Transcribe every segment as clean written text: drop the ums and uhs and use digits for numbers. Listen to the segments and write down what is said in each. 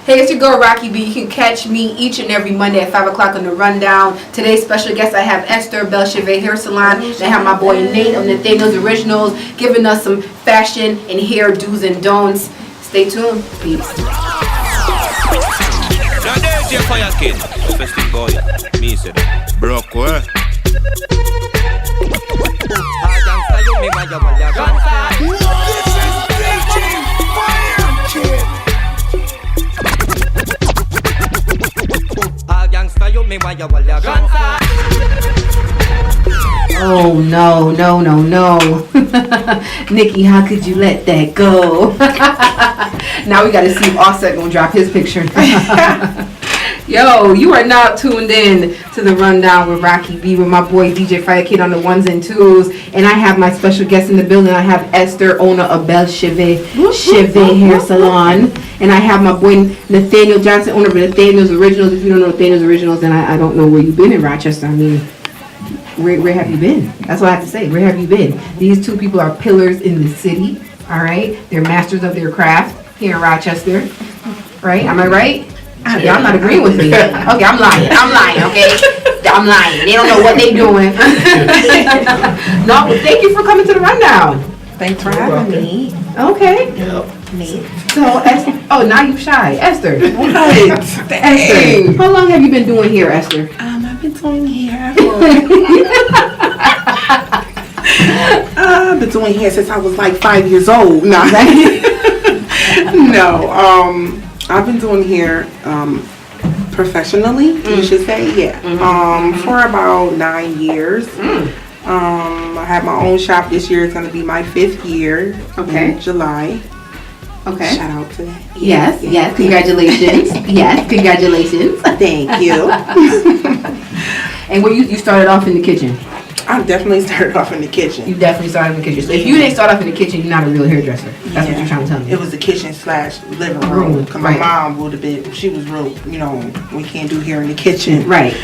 Hey, it's your girl Racqui B. You can catch me each and every Monday at 5 o'clock on the Rundown. Today's special guest, I have Esther Belcheve Hair Salon. And I have my boy Nate of Nathaniel's Originals giving us some fashion and hair do's and don'ts. Stay tuned. Peace. Oh no, no, no, no. Nikki, how could you let that go? Now we gotta see if Offset gonna drop his picture. Yo, you are now tuned in to the Rundown with Racqui B with my boy DJ Fire Kid on the ones and twos. And I have my special guest in the building. I have Esther, owner of Belcheve Hair Salon. And I have my boy Nathaniel Johnson, owner of Nathaniel's Originals. If you don't know Nathaniel's Originals, then I don't know where you've been in Rochester. I mean, where have you been? That's what I have to say. Where have you been? These two people are pillars in the city. All right? They're masters of their craft here in Rochester. Right? Am I right? Y'all not agreeing with me. Okay, I'm lying, okay? I'm lying. They don't know what they doing. No, but thank you for coming to the Rundown. Thanks for having me. Okay. Yep. So, Esther, now you shy. Esther. What? Esther, how long have you been doing hair, Esther? I've been doing hair I've been doing hair since I was like 5 years old. No, I've been doing hair professionally, you should say, for about 9 years. I had my own shop this year. It's going to be my 5th year in July. Okay. Shout out to that. Yes. Congratulations. Yes, congratulations. Thank you. And where you started off in the kitchen? I definitely started off in the kitchen. You definitely started in the kitchen. So if you didn't start off in the kitchen, you're not a real hairdresser. That's what you're trying to tell me. It was the kitchen / living room. Because my mom would have been, she was real, we can't do hair in the kitchen. Right.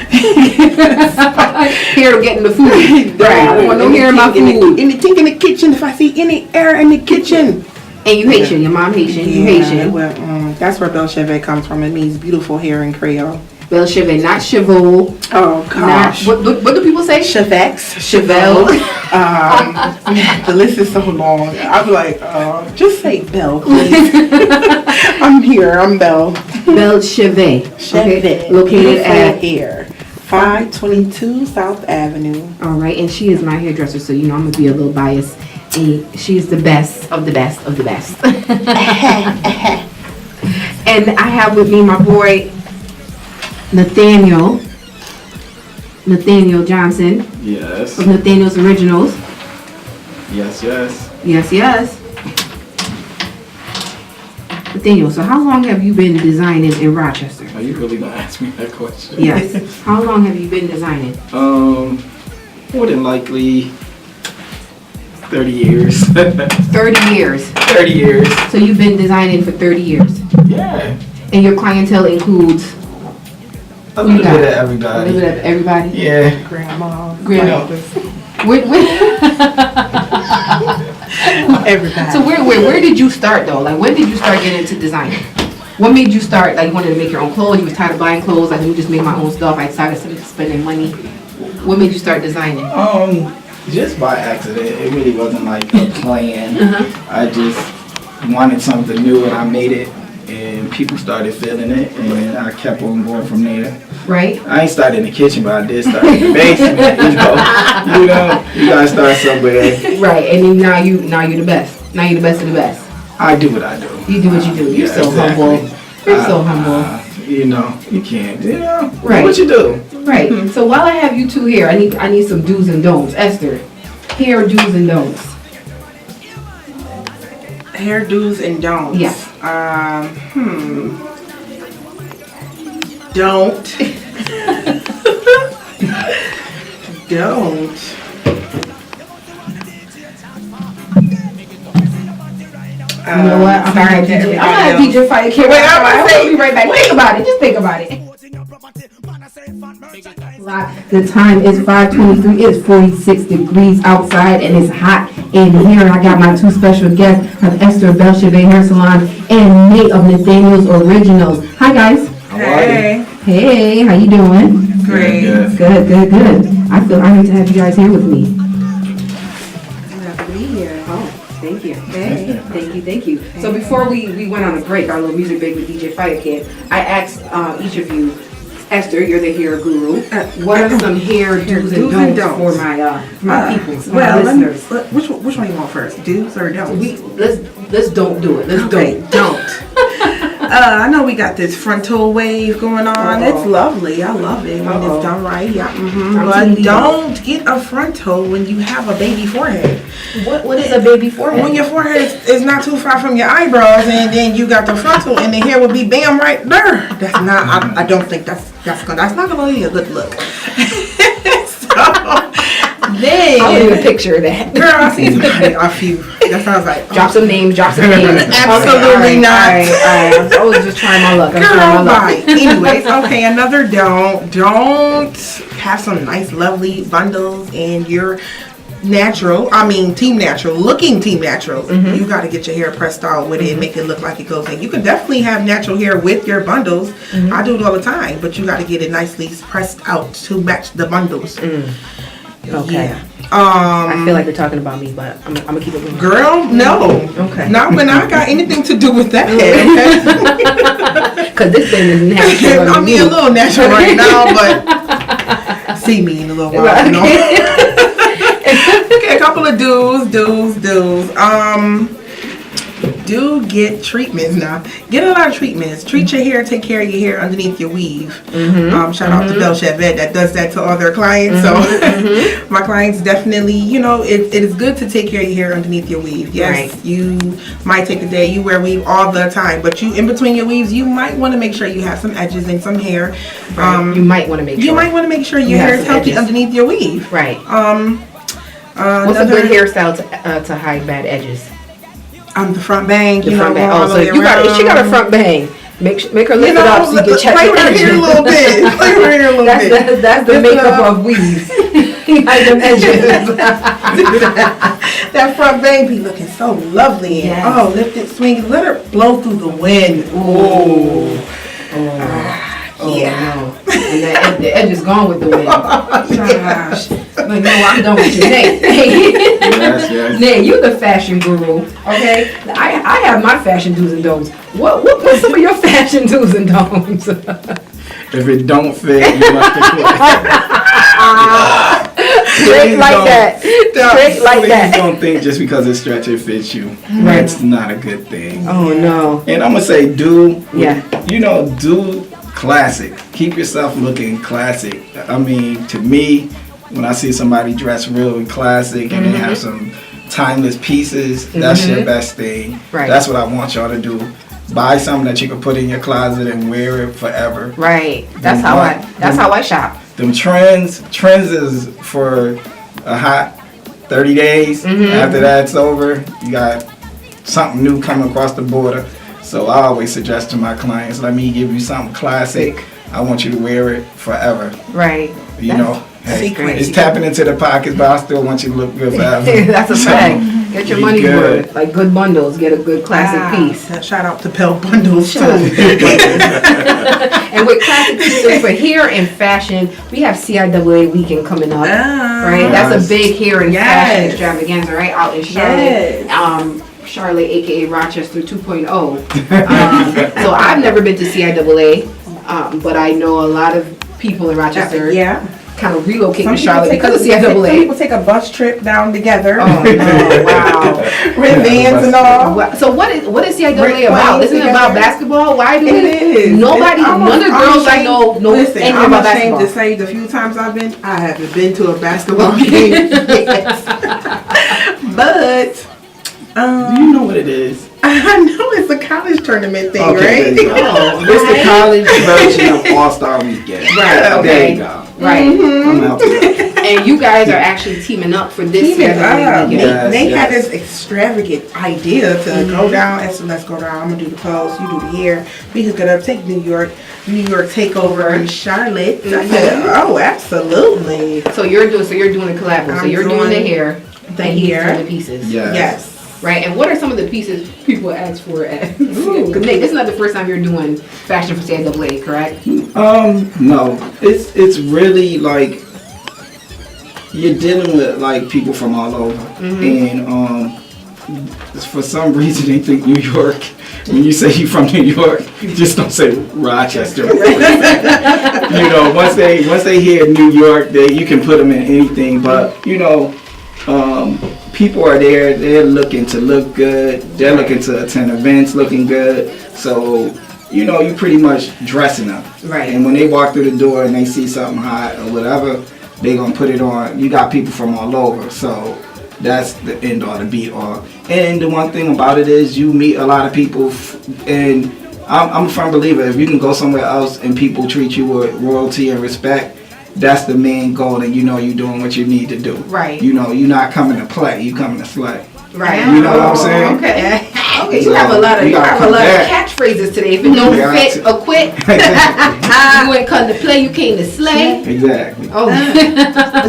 Hair getting the food. Right. I don't want no hair in my food. Anything in the kitchen, if I see any air in the kitchen. And you Haitian, your mom Haitian, you Haitian. Well, that's where Belcheve comes from. It means beautiful hair in Creole. Belcheve, not Chevelle. Oh gosh. What do people say? Chevex. Chevelle. The list is so long. I'm like, just say Belle, please. I'm here. I'm Belle. Belcheve. Okay. Located at here. 522 South Avenue. All right, and she is my hairdresser, so I'm gonna be a little biased. And she's the best of the best of the best. And I have with me my boy Nathaniel Johnson. Yes. Of Nathaniel's Originals. Yes. Yes. Nathaniel, so how long have you been designing in Rochester? Are you really gonna ask me that question? Yes. How long have you been designing? More than likely 30 years. 30 years. 30 years. So you've been designing for 30 years. Yeah. And your clientele includes A little bit of everybody. A little bit of everybody? Yeah. Grandma. Everybody. So where did you start though? Like when did you start getting into designing? What made you start? Like you wanted to make your own clothes? You was tired of buying clothes? Like you just make my own stuff? I started spending money. What made you start designing? Just by accident. It really wasn't like a plan. I just wanted something new and I made it. And people started feeling it, and I kept on going from there. Right. I ain't started in the kitchen, but I did start in the basement. You gotta start somewhere. Right, and then now you the best. Now you're the best of the best. I do what I do. You do what you do. You're so humble. You're so humble. You can't. Right. What you do. Right. So while I have you two here, I need some do's and don'ts. Esther, hair do's and don'ts. Hair do's and don'ts. Yeah. Don't. Don't. You know what? I'm gonna have DJ Fire Kid. Wait, I'm gonna be right back. Think about it. Just think about it. The time is 5:23. It's 46 degrees outside and it's hot in here. And I got my two special guests of Esther Belcheve Hair Salon and Nate of Nathaniel's Originals. Hi guys. Hey. Hey, how you doing? Great. Good. I feel honored to have you guys here with me. Happy to be here. Oh, thank you. Hey, thank you. So before we went on a break, our little music break with DJ Fire Kid, I asked each of you, Esther, you're the hair guru. What are some hair do's and don'ts for my people, my listeners? Which one you want first? Do's or don'ts? Let's don't do it. Don't. I know we got this frontal wave going on. It's lovely. I love it when it's done right. Yeah. But don't get a frontal when you have a baby forehead. What is a baby forehead? When your forehead is not too far from your eyebrows, and then you got the frontal, and the hair will be bam right there. That's not. I don't think that's not gonna be a good look. Then I'll leave a picture of that. Girl, I see a few. That sounds like Drop some names. Absolutely not. I was just trying my luck. Girl, bye. Anyways, okay, another don't have some nice, lovely bundles and your Team Natural, looking Team Natural. You got to get your hair pressed out with it and make it look like it goes in. You can definitely have natural hair with your bundles. I do it all the time, but you got to get it nicely pressed out to match the bundles. Okay. Yeah. I feel like you're talking about me, but I'm gonna keep it moving. Girl, no. Okay. Not when I got anything to do with that. Cause this thing is natural. I'm being a little natural right now, but see me in a little while. You know? Okay, a couple of do's. Do get treatments now. Get a lot of treatments. Treat your hair. Take care of your hair underneath your weave. Shout out to Belcheve that does that to all their clients. So my clients definitely, it is good to take care of your hair underneath your weave. Yes, you might take a day. You wear weave all the time, but you in between your weaves, you might want to make sure you have some edges and some hair. You might want to make sure your hair is healthy underneath your weave. Right. What's a good hairstyle to hide bad edges? The front bang. The front bang. Oh, so she got a front bang. Make her lift it up so you can check the her edges. Play her hair a little bit. That's the makeup of weave. Hide them edges. That front bang be looking so lovely. Yes. Oh, lift it, swing it, let her blow through the wind. Yeah. No. And the edge is gone with the wind. Gosh. But no, I'm done with you. Nate. Yes. Nate, you're the fashion guru. Okay? I have my fashion do's and don'ts. What's some of your fashion do's and don'ts? If it don't fit, you must Straight like that. Straight like that. Please don't think just because it's stretch it fits you. That's not a good thing. Oh no. And I'm gonna say do do classic. Keep yourself looking classic. I mean, to me, when I see somebody dressed real classic and they have some timeless pieces, that's your best thing. Right. That's what I want y'all to do. Buy something that you can put in your closet and wear it forever. Right. That's how I shop. Them trends is for a hot 30 days. After that's over, you got something new coming across the border. So I always suggest to my clients, let me give you something classic. I want you to wear it forever. Right. You know, it's tapping into the pockets, but I still want you to look good forever. That's a fact. Get your money's worth. Like good bundles, get a good classic piece. Shout out to Pell Bundles too. And with classic pieces for hair and fashion, we have CIAA weekend coming up. Right? That's a big hair and fashion extravaganza, right? Out in Charlotte. Charlotte, aka Rochester 2.0. So I've never been to CIAA, but I know a lot of people in Rochester kind of relocate to Charlotte because of CIAA. Some people take a bus trip down together. Oh, no, wow. With vans and all. So what is CIAA about? Isn't it about basketball? Why do it is. None of the girls I know listen, anything I'm about ashamed basketball. to say the few times I've been, I haven't been to a basketball game yet. But do you know what it is? I know it's a college tournament thing, right? right? It's the college version of All-Star Weekend. Right, okay. There you go. Right. I'm out there. And you guys are actually teaming up for this Teaming up. weekend. Yes, They had yes. this extravagant idea to go down. Esther, let's go down. I'm gonna do the clothes. You do the hair. We could go up, take New York takeover in Charlotte. I said, oh, absolutely. So you're doing a collab. So I'm you're doing the hair, The and he's hair. doing the pieces. Yes. Right. And what are some of the pieces people ask for at? Because Nate, this is not the first time you're doing fashion for CIAA, correct? No, it's really like you're dealing with like people from all over, and for some reason they think New York. When you say you from New York, just don't say Rochester. You know, once they hear New York, you can put them in anything. But you know, people are there. They're looking to look good. They're looking to attend events looking good. So you know, you pretty much dressing up. Right. And when they walk through the door and they see something hot or whatever, they gonna put it on. You got people from all over. So that's the end all, the beat all. And the one thing about it is you meet a lot of people, and I'm a firm believer, if you can go somewhere else and people treat you with royalty and respect, that's the main goal, and you know you're doing what you need to do. Right. You know, you're not coming to play, you coming to slay. Right. You know what I'm saying? Okay. Okay, So, you have a lot of you gotta come back. catchphrases today. If it don't You got fit to. or quit, you ain't come to play, you came to slay. Exactly. Oh,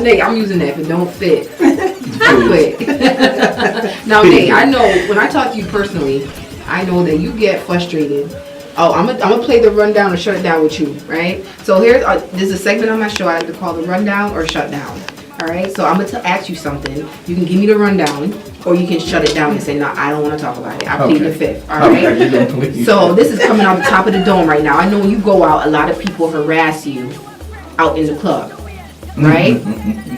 Nate, I'm using that. If it don't fit, I quit. Now, Nate, I know when I talk to you personally, I know that you get frustrated. Oh, I'm gonna play the rundown or shut it down with you, right? So there's a segment on my show I like to call the rundown or shut down. All right, so I'm gonna ask you something. You can give me the rundown, or you can shut it down and say, no, I don't want to talk about it. I plead the fifth. All right. Okay, you're gonna plead. So this is coming out the top of the dome right now. I know when you go out, a lot of people harass you out in the club, right?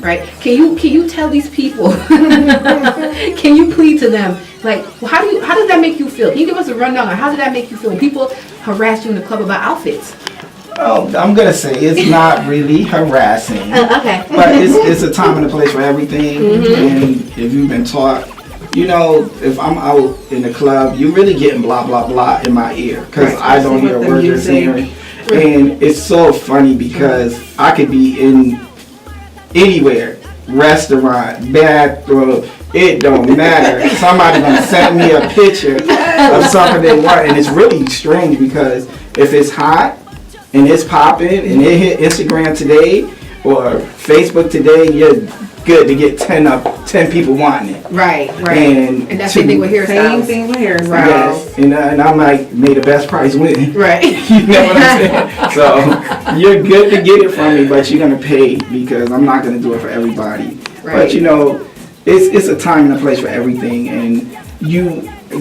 Right? Can you tell these people? Can you plead to them? Like, how does that make you feel? Can you give us a rundown on how did that make you feel when people harass you in the club about outfits? Oh, I'm gonna say it's not really harassing. Okay. But it's a time and a place for everything. And if you've been taught, you know, if I'm out in the club, you're really getting blah, blah, blah in my ear. Because I don't hear a word you're saying. And it's so funny because I could be in anywhere, restaurant, bathroom, it don't matter. Somebody gonna send me a picture of something they want. And it's really strange because if it's hot, and it's popping, and it hit Instagram today or Facebook today, you're good to get 10 people wanting it. Right. And that's the same thing with hairstyles. Same thing with hairstyles. Yes, and I'm like, may the best price win. Right. You know what I'm saying? So you're good to get it from me, but you're gonna pay because I'm not gonna do it for everybody. Right. But you know, it's a time and a place for everything, and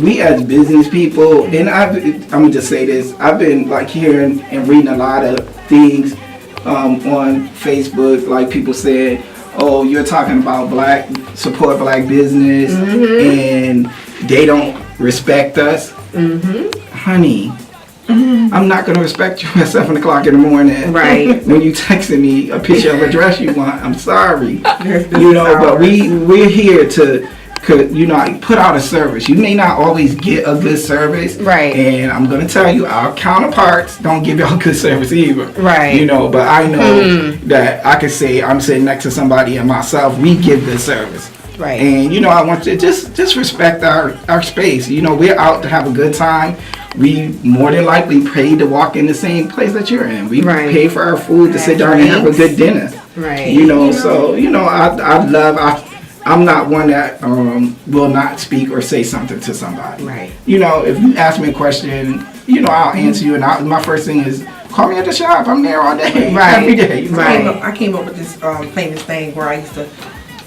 we as business people, and I'm gonna just say this, I've been like hearing and reading a lot of things on Facebook, like people saying, oh, you're talking about support black business, and they don't respect us. Honey, I'm not gonna respect you at 7 o'clock in the morning. Right. When you texting me a picture of a dress you want, I'm sorry. You know, but we're here to, you know, put out a service. You may not always get a good service. Right. And I'm going to tell you, our counterparts don't give y'all good service either. Right. You know, but I know that I can say I'm sitting next to somebody and myself, we give good service. Right. And, you know, I want you to just respect our space. You know, we're out to have a good time. We more than likely paid to walk in the same place that you're in. We pay for our food to sit down and have a good dinner. Right. You know, so, you know, I'm not one that will not speak or say something to somebody. Right. You know, if you ask me a question, you know, I'll answer you. And my first thing is, call me at the shop. I'm there all day. Right. Every day. Right. I came up with this famous thing where I used to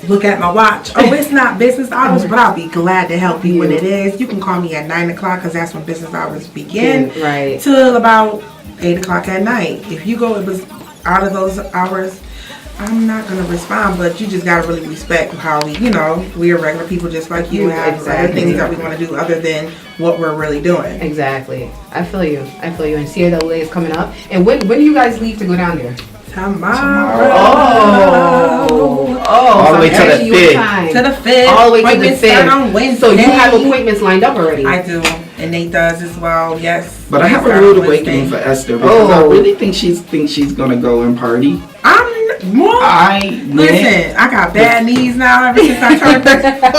look at my watch. Oh, it's not business hours, but I'll be glad to help you when it is. You can call me at 9 o'clock because that's when business hours begin. Right. Till about 8 o'clock at night. If you go, it was out of those hours, I'm not going to respond, but you just got to really respect how we are regular people just like you. Have other things that we want to do other than what we're really doing. Exactly. I feel you. And CIAA is coming up. And when do you guys leave to go down there? Tomorrow. All the way to the 5th. To the 5th. All the way to the Appointments start 5th. on Wednesday. So you have appointments lined up already? I do. And Nate does as well, yes. But I have a rude awakening for Esther because I really think she's gonna go and party. What? Listen, I got bad knees now ever since I turned 34.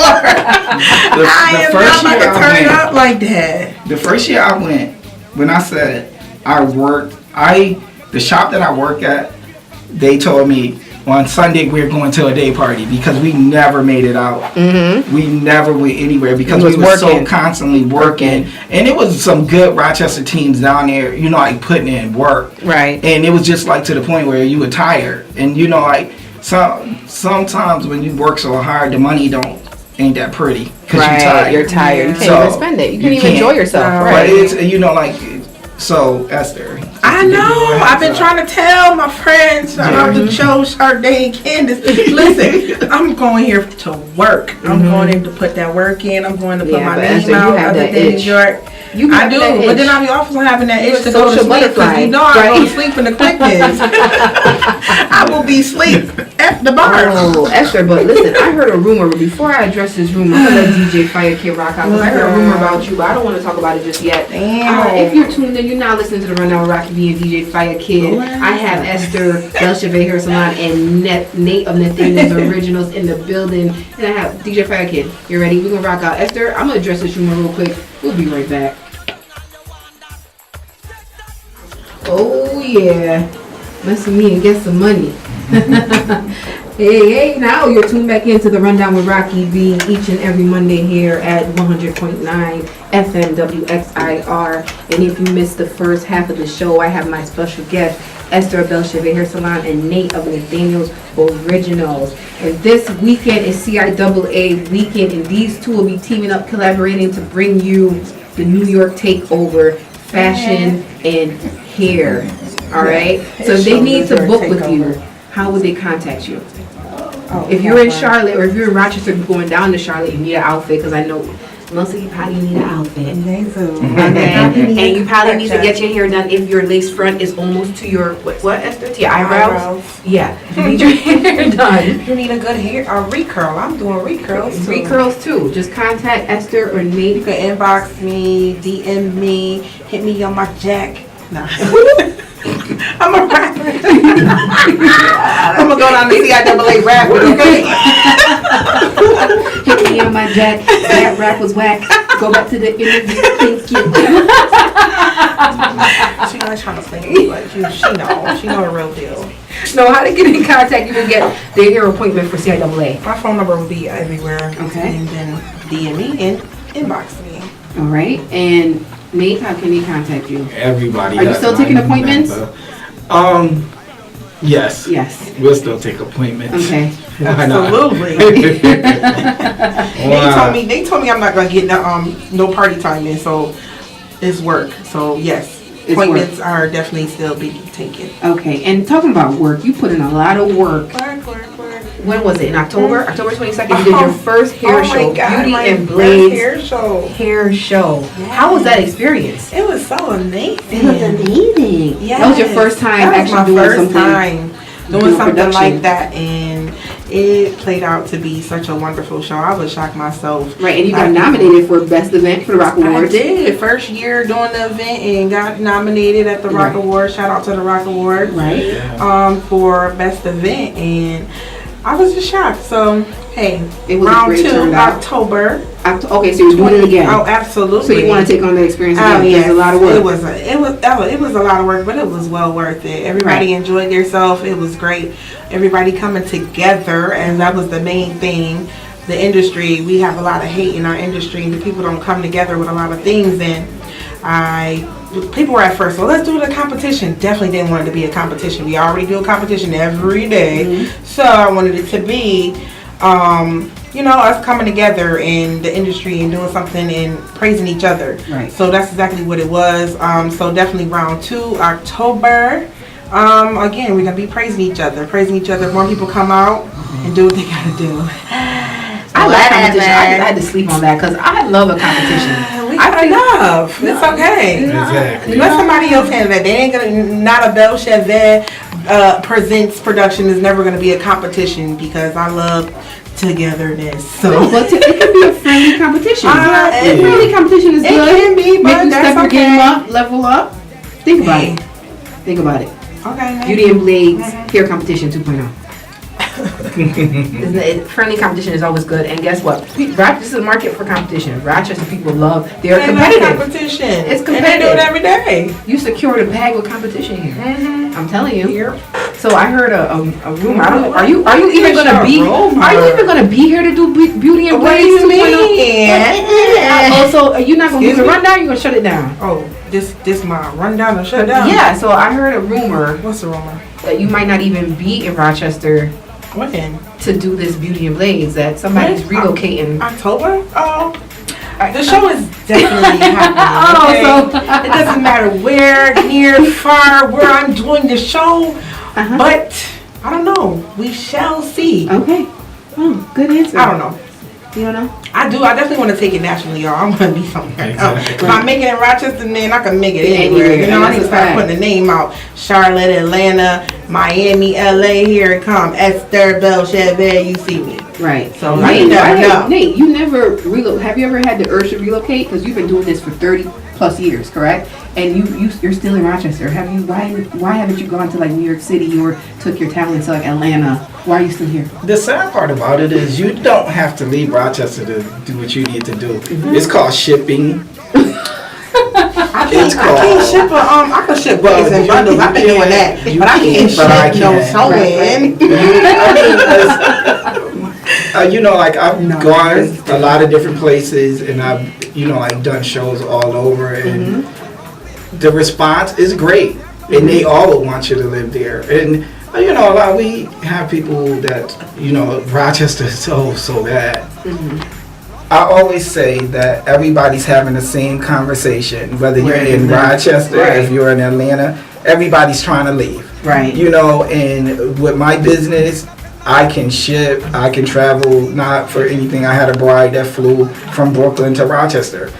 I am not about to turn up like that. The first year I went, when I said I worked, the shop that I work at, they told me on Sunday we're going to a day party because we never made it out. Mm-hmm. We never went anywhere because we were so constantly working. And it was some good Rochester teams down there, you know, like putting in work. Right. And it was just like to the point where you were tired. And you know, like sometimes when you work so hard, the money ain't that pretty because you're tired. You can't even spend it. You can't even enjoy yourself. Right. But it's, you know, like, so Esther. I know. I've been trying to tell my friends. Shout out to Joe, Sharday, and Candace. Listen, I'm going here to work. I'm going in to put that work in. I'm going to put my name out other than New York. I do, but then I'll be also having that itch to go to sleep because you know I go to sleep in the quickness. I will be asleep at the bar. Oh, Esther, but listen, I heard a rumor, but before I address this rumor, I'm going to let DJ Fire Kid rock out, because I heard a rumor about you, but I don't want to talk about it just yet. If you're tuned in, you're now listening to the Rundown with Racqui B and DJ Fire Kid. I have Esther, Belcheve Hair Salon, and Nate of Nathaniel's Originals in the building, and I have DJ Fire Kid. You ready? We're going to rock out. Esther, I'm going to address this rumor real quick. We'll be right back. Oh yeah, mess with me and get some money. Hey, now you're tuned back into the Rundown with Racqui B each and every Monday here at 100.9 FM WXIR. And if you missed the first half of the show, I have my special guest, Esther Belcheve Hair Salon and Nate of Nathaniel's Originals. And this weekend is CIAA weekend, and these two will be teaming up, collaborating to bring you the New York takeover, fashion and hair. All right. So if they need to book with you, how would they contact you? If you're in Charlotte or if you're in Rochester going down to Charlotte, you need an outfit, because I know most of you probably need an outfit. And you probably need to get your hair done if your lace front is almost to your what Esther? To your eyebrows? Yeah. You need your hair done. You need a good hair recurl. I'm doing recurls too. Recurls too. Just contact Esther or Nate. You can inbox me, DM me, hit me on my jack. Nah. I'm a rapper. I'm gonna go down to CIAA rap, okay? Hit me on my jack. That rap was whack. Go back to the interview. Thank you. She not trying to play but she know the real deal. No, how to get in contact? You can get their hair appointment for CIAA. My phone number will be everywhere. Okay. And then DM me and inbox me. All right. And Nate, how can they contact you? Everybody. Are you still taking appointments? Yes. Yes. We'll still take appointments. Okay. Absolutely. They told me I'm not gonna get no party time in, so it's work. So yes, appointments are definitely still being taken. Okay. And talking about work, you put in a lot of work. Work. When was it? In October? October 22nd, you did your first hair show, God, Beauty and Blades hair show. Yes. How was that experience? It was so amazing. It was amazing. Yes. That was your first time actually doing something. Doing something like that, and it played out to be such a wonderful show. I was shocked myself. Right, and you got nominated for Best Event for the Rock Awards. I did. First year doing the event and got nominated at the Rock Awards. Shout out to the Rock Awards. Right. For Best Event, and I was just shocked. So, hey, it was round 2, October. Okay, so you're doing it again. Oh, absolutely. So you want to take on the experience again? Yes. It was a lot of work. It was a lot of work, but it was well worth it. Everybody enjoyed themselves. It was great. Everybody coming together, and that was the main thing. The industry, we have a lot of hate in our industry, and the people don't come together with a lot of things. And people were at first, well, let's do the competition. Definitely didn't want it to be a competition. We already do a competition every day. Mm-hmm. So I wanted it to be, us coming together in the industry and doing something and praising each other. Right. So that's exactly what it was. So definitely round 2, October. Again, we're going to be praising each other. More people come out and do what they got to do. I love competition. I had to sleep on that because I love a competition. It's okay. Exactly. Let somebody else handle that. They ain't gonna. Not a Belcheve presents production is never gonna be a competition because I love togetherness. So, but it can be a friendly competition. Friendly competition is good. It can be, but make you that's step your okay. game up, level up. Think about it. Okay. Beauty and Blades hair competition 2.0. Friendly competition is always good, and guess what? Rochester is a market for competition. Rochester people love. They're competitive. Competition. It's competitive. And they do it every day. You secured a bag with competition here. I'm telling you. Here. So I heard a rumor. I don't know. Are you even gonna be? Are you even gonna be here to do Beauty and What do Blades you 2.0? mean? Also, are you not gonna do the rundown? You gonna shut it down? Oh, this my rundown or shut down? Yeah. So I heard a rumor What's the rumor? that you might not even be in Rochester When? to do this Beauty and Blades. That somebody's relocating. October? Oh. The show is definitely happening. Oh, Okay? It doesn't matter where, near, far, where I'm doing the show. But I don't know. We shall see. Okay. Oh, good answer. I don't know. You don't know? I do. I definitely want to take it nationally, y'all. I'm gonna be somewhere else. Exactly. If I make it in Rochester, man, I can make it anywhere. You know, I need to start putting the name out. Charlotte, Atlanta, Miami, LA. Here it come. Esther, Belchevette. You see me. Right. So Nate, you never know. Nate, you never have you ever had the urge to relocate? Because you've been doing this for 30 plus years, correct? And you're still in Rochester. Have you? Why haven't you gone to like New York City or took your talent to like Atlanta? Why are you still here? The sad part about it is you don't have to leave Rochester to do what you need to do. It's called shipping. I can't ship I can ship bugs and bundles. I've been doing that, but I can't ship no sewing. You know, like I've gone a lot of different places, and I've like done shows all over, and the response is great, and they all want you to live there. And a lot we have people that Rochester is so bad. I always say that everybody's having the same conversation, whether you're in Rochester, if you're in Atlanta, everybody's trying to leave. Right. And with my business, I can ship, I can travel, not for anything. I had a bride that flew from Brooklyn to Rochester.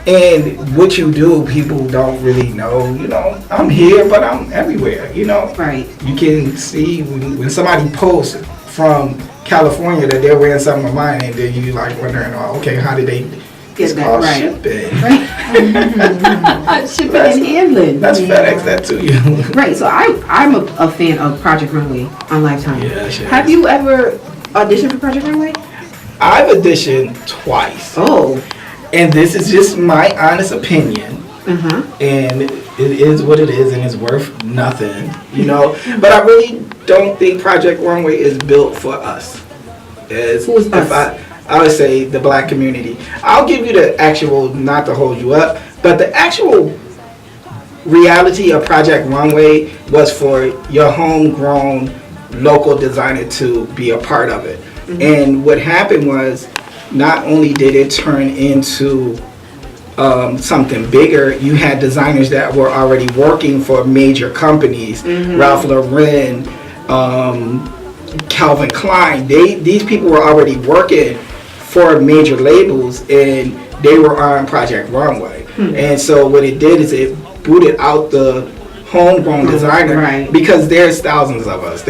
And what you do, people don't really know. I'm here, but I'm everywhere, Right. You can see when somebody posts from California that they're wearing something of mine, and then you like wondering, okay, how did they get that right? Shipping. Right. Shipping and handling. That's FedEx that to you. Right. So I'm a fan of Project Runway on Lifetime. Yeah, sure. Have you ever auditioned for Project Runway? I've auditioned twice. Oh. And this is just my honest opinion. And it is what it is, and it's worth nothing, But I really don't think Project Runway is built for us. Who's us? I would say the black community. I'll give you the actual, not to hold you up, but the actual reality of Project Runway was for your homegrown local designer to be a part of it. And what happened was, not only did it turn into something bigger, you had designers that were already working for major companies, Ralph Lauren, Calvin Klein. These people were already working for major labels, and they were on Project Runway. And so what it did is it booted out the homegrown designer, because there's thousands of us.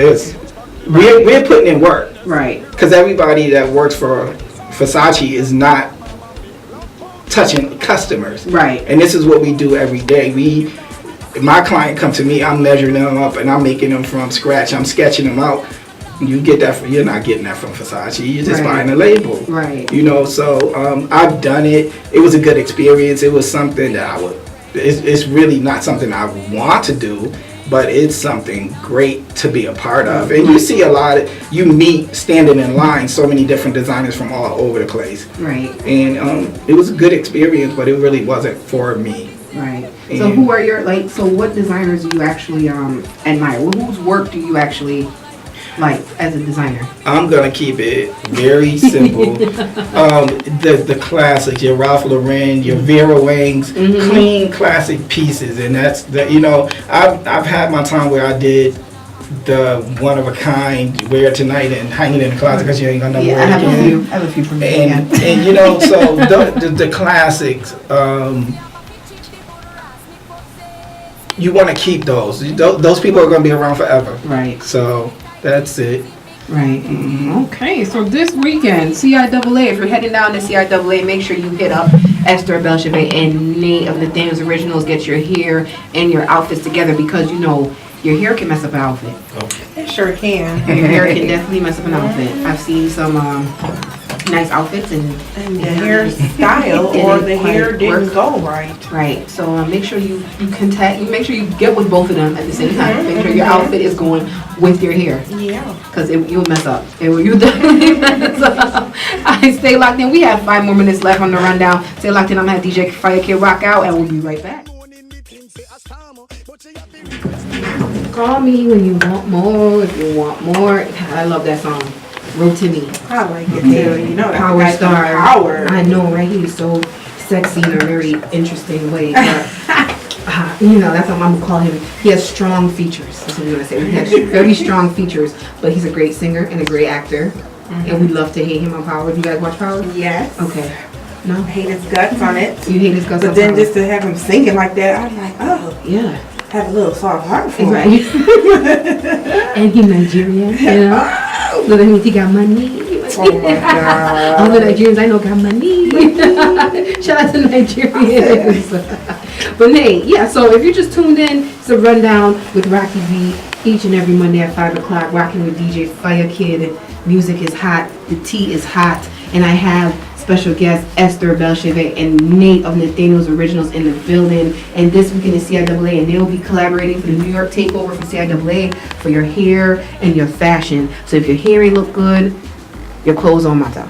We're putting in work, right? Because everybody that works for Versace is not touching customers, right? And this is what we do every day. My client come to me, I'm measuring them up and I'm making them from scratch. I'm sketching them out. You get that you're not getting that from Versace. You're just buying a label, right? So I've done it. It was a good experience. It was something that it's really not something I want to do, but it's something great to be a part of. And you see you meet standing in line, so many different designers from all over the place. Right. And it was a good experience, but it really wasn't for me. Right. And so who are so what designers do you actually admire? Whose work do you actually like as a designer? I'm gonna keep it very simple. The classics, your Ralph Lauren, your Vera Wang's, clean classic pieces, and that's I've had my time where I did the one of a kind, wear it tonight and hang it in the closet because you ain't gonna know where it again. I have a few from and so the classics. You want to keep those. Those people are going to be around forever. Right. So that's it. Right. Okay. So this weekend, CIAA. If you're heading down to CIAA, make sure you hit up Esther Belchevette and Nate of Nathaniel's Originals. Get your hair and your outfits together because your hair can mess up an outfit. It sure can. Your hair can definitely mess up an outfit. I've seen some nice outfits and The hairstyle it or didn't the hair quite didn't work. go right. Right. So make sure you make sure you get with both of them at the same time. Make sure your outfit is going with your hair. Yeah. Because you'll mess up. You'll definitely mess up. I stay locked in. We have 5 more minutes left on the rundown. Stay locked in. I'm going to have DJ Fire Kid rock out, and we'll be right back. Call me when you want more. If you want more. I love that song. Wrote to me. I like it too. You know that Power guy's star. Power. I know, right? He's so sexy in a very interesting way. But, that's what I'm going to call him. He has strong features. That's what I'm going to say. He has very strong features. But he's a great singer and a great actor. And we love to hate him on Power. Do you guys watch Power? Yes. Okay. No? Hate his guts on it. You hate his guts But on then Power. just to have him singing like that, I'm like, oh, Yeah. have a little soft heart for him. Right. And he's Nigerian, you know? So that means he got money. Oh my God. All the Nigerians I know got money. Shout out to Nigerians. But hey, yeah, so if you're just tuned in, it's a rundown with Racqui B each and every Monday at 5 o'clock, rocking with DJ Fire Kid. Music is hot, the tea is hot, and I have special guests Esther Belcheve and Nate of Nathaniel's Originals in the building. And this weekend is CIAA, and they'll be collaborating for the New York takeover for CIAA for your hair and your fashion. So if your hair ain't look good, your clothes on matter.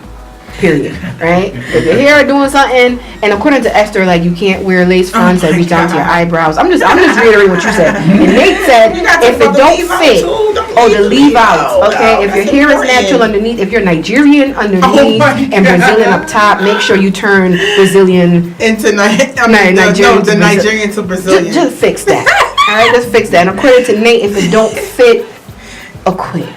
Period. Right? If your hair doing something, and according to Esther, like you can't wear lace fronts that reach down to your eyebrows. I'm just reiterating what you said. And Nate said if it don't fit, the leave out. Okay, if your hair is natural underneath, if you're Nigerian underneath and Brazilian up top, make sure you turn Brazilian into Nigerian to Brazilian. Just fix that. All right, just fix that. And according to Nate, if it don't fit, quit.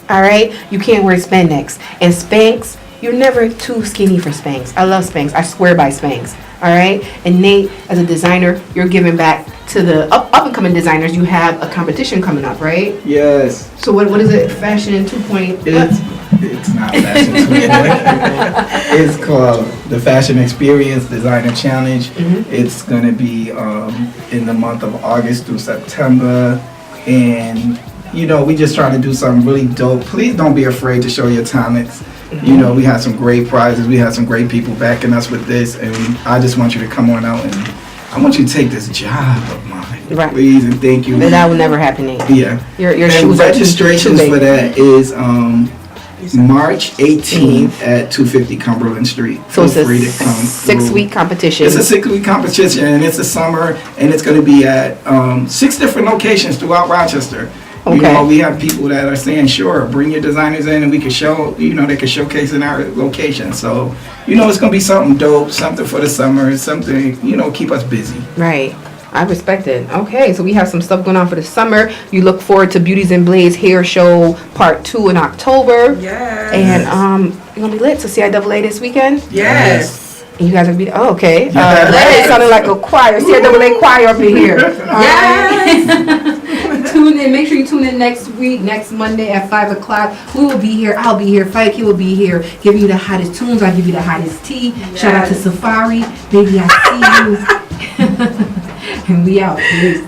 All right, you can't wear Spandex and Spanx. You're never too skinny for Spanx. I love Spanx. I swear by Spanx. All right. And Nate, as a designer, you're giving back to the up and coming designers. You have a competition coming up, right? Yes. So what is it? Fashion 2.0. It's not Fashion 2.0. It's called the Fashion Experience Designer Challenge. It's going to be in the month of August through September. And, we just trying to do something really dope. Please don't be afraid to show your talents. We had some great prizes. We had some great people backing us with this. And I just want you to come on out and I want you to take this job of mine. Right. Please and thank you. That will never happen, Nate. Yeah. Your and shoes are registrations too big. for that is March 18th at 250 Cumberland Street. So it's a free to come 6-week competition. It's a 6-week competition, and it's a summer, and it's going to be at 6 different locations throughout Rochester. Okay. We have people that are saying, sure, bring your designers in and we can show, they can showcase in our location. So, it's going to be something dope, something for the summer, something, keep us busy. Right. I respect it. Okay, so we have some stuff going on for the summer. You look forward to Beauties and Blades Hair Show Part 2 in October. Yes. And you're going to be lit to CIAA this weekend? Yes. And you guys will be, okay. Yes. That is sounding like a choir, CIAA choir up in here. Yes. Tune in. Make sure you tune in next Monday at 5 o'clock. We will be here. I'll be here. Fike will be here. Giving you the hottest tunes. I'll give you the hottest tea. Yes. Shout out to Safari. Baby, I see you. And we out. Peace.